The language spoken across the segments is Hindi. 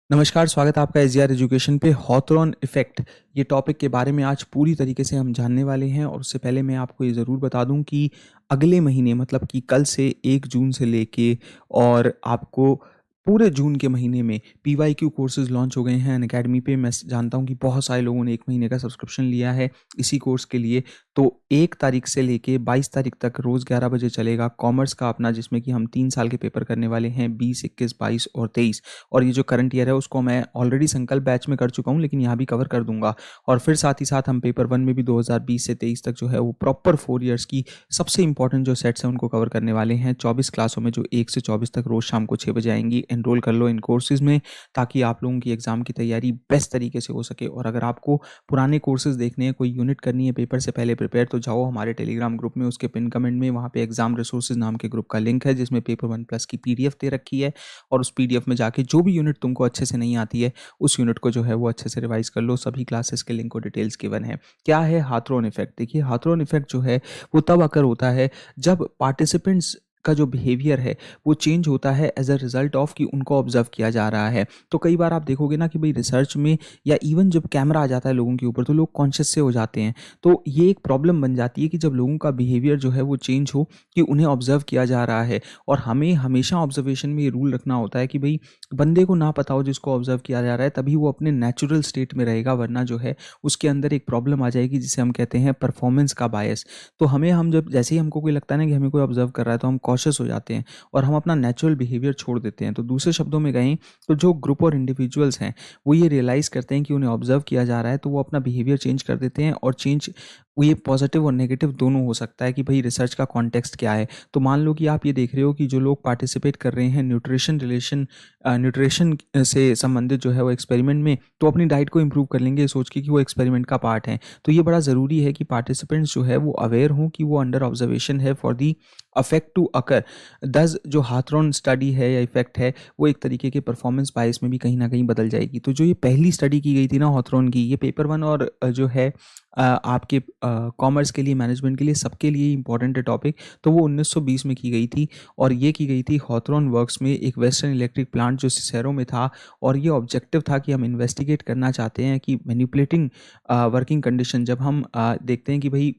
नमस्कार, स्वागत है आपका एसजीआर एजुकेशन पे। हॉथरॉन इफ़ेक्ट ये टॉपिक के बारे में आज पूरी तरीके से हम जानने वाले हैं। और उससे पहले मैं आपको ये ज़रूर बता दूं कि अगले महीने मतलब कि कल से 1 जून से लेके और आपको पूरे जून के महीने में पीवाईक्यू कोर्सेज़ लॉन्च हो गए हैं अनअकैडमी पे। मैं जानता हूं कि बहुत सारे लोगों ने 1 महीने का सब्सक्रिप्शन लिया है इसी कोर्स के लिए। तो 1 तारीख से लेके 22 तारीख तक रोज़ 11 बजे चलेगा कॉमर्स का अपना, जिसमें कि हम 3 साल के पेपर करने वाले हैं 20, 21, 22 और 23। और ये जो करंट ईयर है उसको मैं ऑलरेडी संकल्प बैच में कर चुका हूँ, लेकिन यहाँ भी कवर कर दूंगा। और फिर साथ ही साथ हम पेपर 1 में भी 2020 से 23 तक जो है वो प्रॉपर 4 ईयर्स की सबसे इंपॉर्टेंट जो सेट्स हैं उनको कवर करने वाले हैं 24 क्लासों में, जो 1 से 24 तक रोज़ शाम को 6 बजे आएंगी। एनरोल कर लो इन कोर्सेज़ में ताकि आप लोगों की एग्ज़ाम की तैयारी बेस्ट तरीके से हो सके। और अगर आपको पुराने कोर्सेज़ देखने हैं, कोई यूनिट करनी है पेपर से पहले प्रिपेयर, तो जाओ हमारे टेलीग्राम ग्रुप में, उसके पिन कमेंट में वहाँ पे एग्जाम रिसोर्सेज नाम के ग्रुप का लिंक है जिसमें पेपर 1 प्लस की पीडीएफ दे रखी है। और उस पीडीएफ में जाके जो भी यूनिट तुमको अच्छे से नहीं आती है उस यूनिट को जो है वो अच्छे से रिवाइज कर लो। सभी क्लासेस के लिंक और डिटेल्स गिवन है। क्या है हाथरॉन इफेक्ट? देखिए, हाथरॉन इफेक्ट जो है वो तब अकर होता है जब पार्टिसिपेंट्स का जो बिहेवियर है वो चेंज होता है एज अ रिजल्ट ऑफ कि उनको ऑब्जर्व किया जा रहा है। तो कई बार आप देखोगे ना कि भाई रिसर्च में या इवन जब कैमरा आ जाता है लोगों के ऊपर तो लोग कॉन्शियस से हो जाते हैं। तो ये एक प्रॉब्लम बन जाती है कि जब लोगों का बिहेवियर जो है वो चेंज हो कि उन्हें ऑब्जर्व किया जा रहा है। और हमें हमेशा ऑब्जर्वेशन में ये रूल रखना होता है कि भाई बंदे को ना पता हो जिसको ऑब्जर्व किया जा रहा है, तभी वो अपने नेचुरल स्टेट में रहेगा, वरना जो है उसके अंदर एक प्रॉब्लम आ जाएगी जिसे हम कहते हैं परफॉर्मेंस का बायस। तो हम जब जैसे ही हमको कोई लगता है ना कि हमें कोई ऑब्जर्व कर रहा है तो हम कॉशियस हो जाते हैं और हम अपना नेचुरल बिहेवियर छोड़ देते हैं। तो दूसरे शब्दों में कहें तो जो ग्रुप और इंडिविजुअल्स हैं वो ये रियलाइज़ करते हैं कि उन्हें ऑब्जर्व किया जा रहा है, तो वो अपना बिहेवियर चेंज कर देते हैं। और चेंज वो ये पॉजिटिव और नेगेटिव दोनों हो सकता है कि भाई रिसर्च का कॉन्टेक्स्ट क्या है। तो मान लो कि आप ये देख रहे हो कि जो लोग पार्टिसिपेट कर रहे हैं न्यूट्रिशन से संबंधित जो है वो एक्सपेरिमेंट में, तो अपनी डाइट को इंप्रूव कर लेंगे सोच के कि वो एक्सपेरिमेंट का पार्ट है। तो ये बड़ा ज़रूरी है कि पार्टिसिपेंट्स जो है वो अवेयर हों कि वो अंडर ऑब्जर्वेशन है for the effect to occur. Thus जो हाथरॉन स्टडी है या इफेक्ट है वो एक तरीके के परफॉर्मेंस बायस में भी कहीं ना कहीं बदल जाएगी। तो जो ये पहली स्टडी की गई थी ना हाथरॉन की, ये पेपर 1 और जो है आपके कॉमर्स के लिए, मैनेजमेंट के लिए, सबके लिए इंपॉर्टेंट है टॉपिक। तो वो 1920 में की गई थी और ये की गई थी हॉथरॉन वर्क्स में, एक वेस्टर्न इलेक्ट्रिक प्लांट जो सिसेरो में था। और ये ऑब्जेक्टिव था कि हम इन्वेस्टिगेट करना चाहते हैं कि मैनिपुलेटिंग वर्किंग कंडीशन, जब हम देखते हैं कि भाई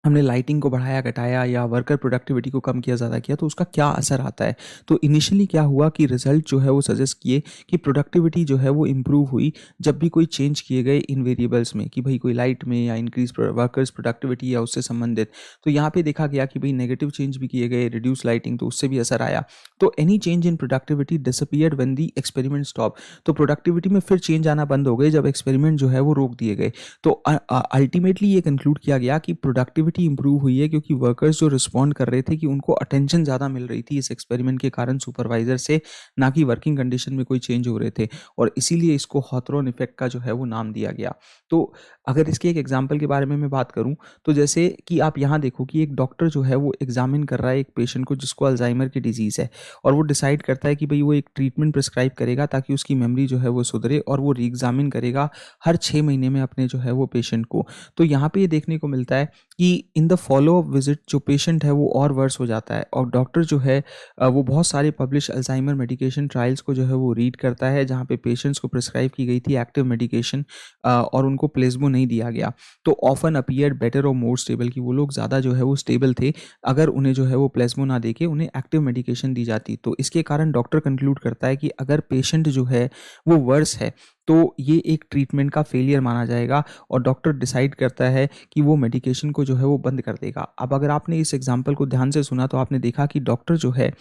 हमने लाइटिंग को बढ़ाया घटाया या वर्कर प्रोडक्टिविटी को कम किया ज़्यादा किया तो उसका क्या असर आता है। तो इनिशियली क्या हुआ कि रिजल्ट जो है वो सजेस्ट किए कि प्रोडक्टिविटी जो है वो इम्प्रूव हुई जब भी कोई चेंज किए गए इन वेरिएबल्स में, कि भाई कोई लाइट में या इंक्रीज वर्कर्स प्रोडक्टिविटी या उससे संबंधित। तो यहाँ पे देखा गया कि भाई नेगेटिव चेंज भी किए गए, रिड्यूस लाइटिंग, तो उससे भी असर आया। तो any change in productivity disappeared when the experiment stop. तो प्रोडक्टिविटी में फिर चेंज आना बंद हो गए जब एक्सपेरिमेंट जो है वो रोक दिए गए। तो अल्टीमेटली ये कंक्लूड किया गया कि प्रोडक्टिविटी इंप्रूव हुई है क्योंकि वर्कर्स जो रिस्पॉन्ड कर रहे थे कि उनको अटेंशन ज़्यादा मिल रही थी इस एक्सपेरिमेंट के कारण सुपरवाइजर से, ना कि वर्किंग कंडीशन में कोई चेंज हो रहे थे। और इसीलिए इसको हॉथरॉन इफेक्ट का जो है वो नाम दिया गया। तो अगर इसके एक एग्जाम्पल के बारे में मैं बात करूं तो जैसे कि आप यहाँ देखो कि एक डॉक्टर जो है वो एग्जामिन कर रहा है एक पेशेंट को जिसको अल्जाइमर की डिजीज़ है, और वो डिसाइड करता है कि भाई वो एक ट्रीटमेंट प्रिस्क्राइब करेगा ताकि उसकी मेमोरी जो है वो सुधरे, और वो री एग्जामिन करेगा हर 6 महीने में अपने जो है वो पेशेंट को। तो यहाँ पे ये देखने को मिलता है कि in the follow up visit जो पेशेंट है वो और वर्स हो जाता है, और डॉक्टर जो है वो बहुत सारे पब्लिश अल्जाइमर मेडिकेशन ट्रायल्स को जो है वो रीड करता है जहाँ पे पेशेंट्स को प्रिस्क्राइब की गई थी एक्टिव मेडिकेशन और उनको प्लेस्बो नहीं दिया गया। तो ऑफन अपीयर्ड बेटर और मोर स्टेबल, कि वो लोग ज़्यादा जो है वो स्टेबल थे अगर उन्हें जो है वो प्लेस्बो ना देके उन्हें एक्टिव मेडिकेशन दी जाती। तो इसके कारण डॉक्टर कंक्लूड करता है कि अगर पेशेंट जो है वो वर्स है तो ये एक ट्रीटमेंट का फेलियर माना जाएगा, और डॉक्टर डिसाइड करता है कि वो मेडिकेशन को जो है वो बंद कर देगा। अब अगर आपने इस एग्जांपल को ध्यान से सुना तो आपने देखा कि डॉक्टर जो है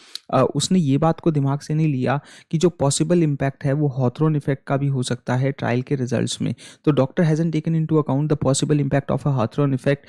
उसने ये बात को दिमाग से नहीं लिया कि जो पॉसिबल इम्पैक्ट है वो हॉथरॉन इफेक्ट का भी हो सकता है ट्रायल के रिजल्ट्स में। तो doctor hasn't taken into account the possible impact of a Hawthorne effect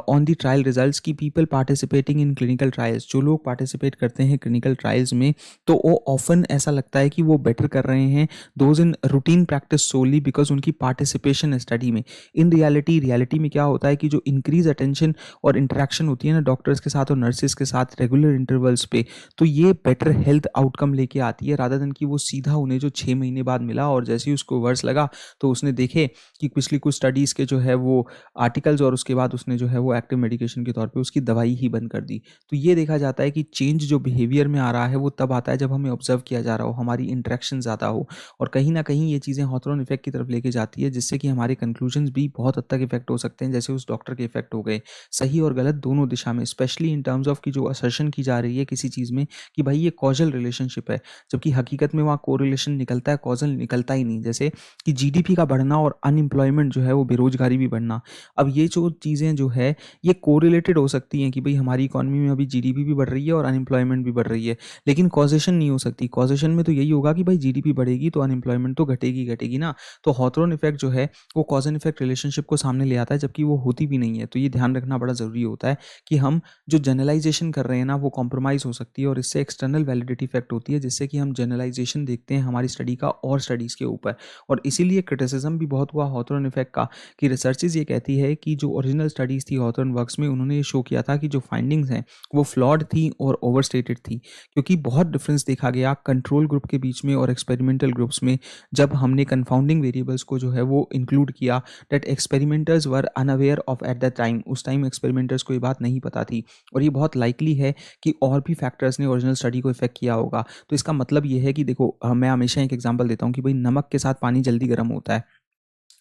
on the trial results, की people participating in clinical trials, जो लोग पार्टिसिपेट करते हैं क्लिनिकल ट्रायल्स में, तो वो ऑफन ऐसा लगता है कि वो बेटर कर रहे हैं those in routine didn't practice solely because उनकी पार्टिसिपेशन है स्टडी में। इन रियलिटी में क्या होता है कि जो इंक्रीज अटेंशन और इंटरेक्शन होती है ना डॉक्टर्स के साथ और नर्सेज के साथ रेगुलर इंटरवल्स पे, तो ये बेटर हेल्थ आउटकम लेके आती है, रादर देन कि वो सीधा उन्हें जो 6 महीने बाद मिला और जैसे ही उसको वर्स लगा तो उसने देखे कि पिछली कुछ स्टडीज़ के जो है वो आर्टिकल्स और उसके बाद उसने जो है वो एक्टिव मेडिकेशन के तौर पे उसकी दवाई ही बंद कर दी। तो ये देखा जाता है कि चेंज जो बिहेवियर में आ रहा है वो तब आता है जब हमें ऑब्जर्व किया जा रहा हो, हमारी इंटरेक्शन ज़्यादा हो, और कहीं ना कहीं ये चीज़ें हॉथरन इफेक्ट की तरफ लेके जाती है, जिससे कि हमारे कंक्लूजन्स भी बहुत हद तक इफेक्ट हो सकते हैं, जैसे उस डॉक्टर के इफेक्ट हो गए सही और गलत दोनों दिशा में, स्पेशली इन टर्म्स ऑफ की जो असर्शन की जा रही है किसी चीज़ में कि भाई ये कॉजल रिलेशनशिप है, जबकि हकीकत में वहाँ कोरिलेशन निकलता है, कॉजल निकलता ही नहीं। जैसे कि जीडीपी का बढ़ना और अनएम्प्लॉयमेंट जो है वो बेरोजगारी भी बढ़ना, अब ये जो चीज़ें जो है ये कोरिलेटेड हो सकती हैं कि भाई हमारी इकॉनमी में अभी जीडीपी भी बढ़ रही है और अनएम्प्लॉयमेंट भी बढ़ रही है, लेकिन कॉजेशन नहीं हो सकती। कॉजेशन में तो यही होगा कि भाई जीडीपी बढ़ेगी तो अनएम्प्लॉयमेंट तो घटेगी घटेगी ना। तो हॉथरन इफेक्ट जो है वो कॉज एंड इफेक्ट रिलेशनशिप को सामने ले आता है, जबकि वो होती भी नहीं है। तो ये ध्यान रखना बड़ा ज़रूरी होता है कि हम जो जनरलाइजेशन कर रहे हैं ना वो कॉम्प्रोमाइज़ हो सकती है और इससे एक्सटर्नल वैलिडिटी इफेक्ट होती है, जिससे कि हम जनरलाइजेशन देखते हैं हमारी स्टडी का और स्टडीज़ के ऊपर। और इसीलिए क्रिटिसिज्म भी बहुत हुआ हॉथरन इफेक्ट का कि रिसर्चेज ये कहती है कि जो ओरिजिनल स्टडीज़ थी हॉथरन वर्क्स में, उन्होंने ये शो किया था कि जो फाइंडिंग्स हैं वो फ्लॉड थी और ओवरस्टेटेड थी, क्योंकि बहुत डिफरेंस देखा गया कंट्रोल ग्रुप के बीच में और एक्सपेरिमेंटल ग्रुप्स में, जब हमने कंफाउंडिंग वेरिएबल्स को जो है वो इंक्लूड किया, that experimenters were unaware of at the time. उस टाइम एक्सपेरिमेंटर्स को ये बात नहीं पता थी, और ये बहुत लाइकली है कि और भी फैक्टर्स ने ओरिजिनल स्टडी को इफेक्ट किया होगा। तो इसका मतलब ये है कि देखो, मैं हमेशा एक एग्जांपल देता हूँ कि भाई नमक के साथ पानी जल्दी गर्म होता है।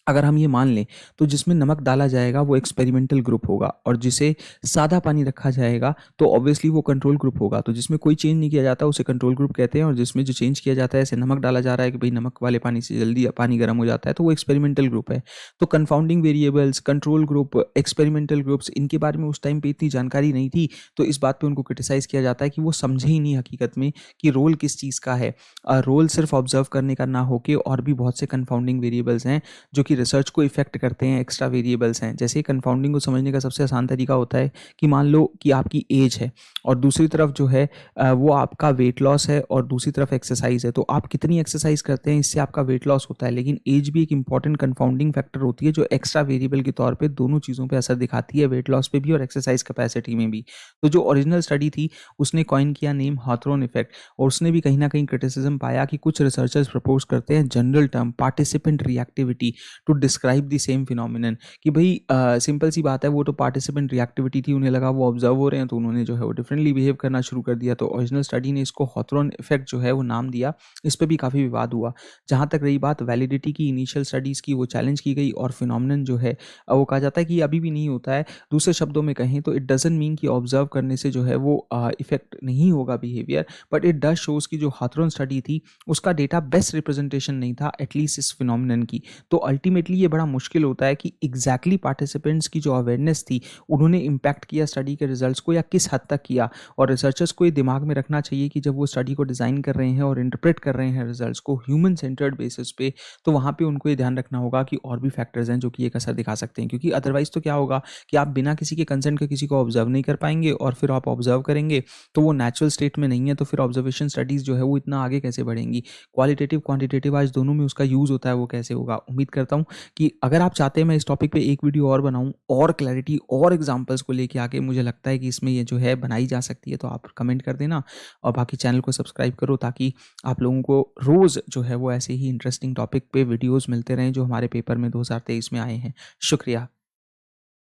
अगर हम ये मान लें तो जिसमें नमक डाला जाएगा वो एक्सपेरिमेंटल ग्रुप होगा, और जिसे सादा पानी रखा जाएगा तो ऑब्वियसली वो कंट्रोल ग्रुप होगा। तो जिसमें कोई चेंज नहीं किया जाता उसे कंट्रोल ग्रुप कहते हैं, और जिसमें जो चेंज किया जाता है, जैसे नमक डाला जा रहा है कि भाई नमक वाले पानी से जल्दी पानी गर्म हो जाता है, तो वो एक्सपेरिमेंटल ग्रुप है। तो confounding variables, control group, experimental groups, इनके बारे में उस टाइम पे इतनी जानकारी नहीं थी, तो इस बात पर उनको क्रिटिसाइज़ किया जाता है कि वो समझे ही नहीं हकीकत में कि रोल किस चीज़ का है। रोल सिर्फ ऑब्जर्व करने का ना होके और भी बहुत से कंफाउंडिंग वेरिएबल्स हैं जो कि रिसर्च को इफेक्ट करते हैं, एक्स्ट्रा वेरिएबल्स हैं। जैसे कंफाउंडिंग को समझने का सबसे आसान तरीका होता है कि मान लो कि आपकी एज है और दूसरी तरफ जो है वो आपका वेट लॉस है, और दूसरी तरफ एक्सरसाइज है। तो आप कितनी एक्सरसाइज करते हैं इससे आपका वेट लॉस होता है, लेकिन एज भी एक इंपॉर्टेंट कंफाउंडिंग फैक्टर होती है जो एक्स्ट्रा वेरिएबल के तौर पे दोनों चीज़ों पे असर दिखाती है, वेट लॉस पे भी और एक्सरसाइज कैपेसिटी में भी। तो जो ओरिजिनल स्टडी थी उसने कॉइन किया नेम हॉथरन इफेक्ट, और उसने भी कहीं ना कहीं क्रिटिसिज्म पाया कि कुछ रिसर्चर्स प्रपोज करते हैं general term participant reactivity to describe the same phenomenon, कि भाई सिंपल सी बात है, वो तो पार्टिसिपेंट रिएक्टिविटी थी, उन्हें लगा वो ऑब्जर्व हो रहे हैं तो उन्होंने जो है वो डिफरेंटली बिहेव करना शुरू कर दिया। तो ओरिजिनल स्टडी ने इसको हॉथरन इफेक्ट जो है वो नाम दिया। इस पर भी काफ़ी विवाद हुआ। जहाँ तक रही बात वैलिडिटी की, इनिशियल स्टडीज़ की, वो चैलेंज की गई, और फिनोमिनन जो है वो कहा जाता है कि अभी भी नहीं होता है। दूसरे शब्दों में कहें तो इट डजंट मीन कि ऑब्जर्व करने से जो है वो इफेक्ट नहीं होगा behaviour, but it does shows की जो हॉथरन स्टडी थी उसका डेटा बेस्ट रिप्रेजेंटेशन नहीं था एटलीस्ट इस फिनोमिनन की। तो अल्टीमेटली ये बड़ा मुश्किल होता है कि एग्जैक्टली पार्टिसिपेंट्स की जो अवेयरनेस थी उन्होंने इम्पैक्ट किया स्टडी के रिजल्ट्स को या किस हद तक किया। और रिसर्चर्स को ये दिमाग में रखना चाहिए कि जब वो स्टडी को डिज़ाइन कर रहे हैं और इंटरप्रेट कर रहे हैं रिजल्ट्स को ह्यूमन सेंटर्ड बेसिस पे, तो वहाँ पे उनको ये ध्यान रखना होगा कि और भी फैक्टर्स हैं जो कि एक असर दिखा सकते हैं, क्योंकि अदरवाइज तो क्या होगा कि आप बिना किसी के कंसेंट के किसी को ऑब्जर्व नहीं कर पाएंगे, और फिर आप ऑब्जर्व करेंगे तो वो नेचुरल स्टेट में नहीं है, तो फिर ऑब्जर्वेशन स्टडीज़ जो है वो इतना आगे कैसे बढ़ेंगी। क्वालिटेटिव क्वांटिटेटिव आज दोनों में उसका यूज़ होता है, वो कैसे होगा। उम्मीद करता हूँ कि अगर आप चाहते हैं मैं इस टॉपिक पे एक वीडियो और बनाऊं और क्लैरिटी और एग्जांपल्स को लेके आके, मुझे लगता है कि इसमें ये जो है बनाई जा सकती है, तो आप कमेंट कर देना और बाकी चैनल को सब्सक्राइब करो, ताकि आप लोगों को रोज़ जो है वो ऐसे ही इंटरेस्टिंग टॉपिक पे वीडियोस मिलते रहें जो हमारे पेपर में 2023 में आए हैं। शुक्रिया।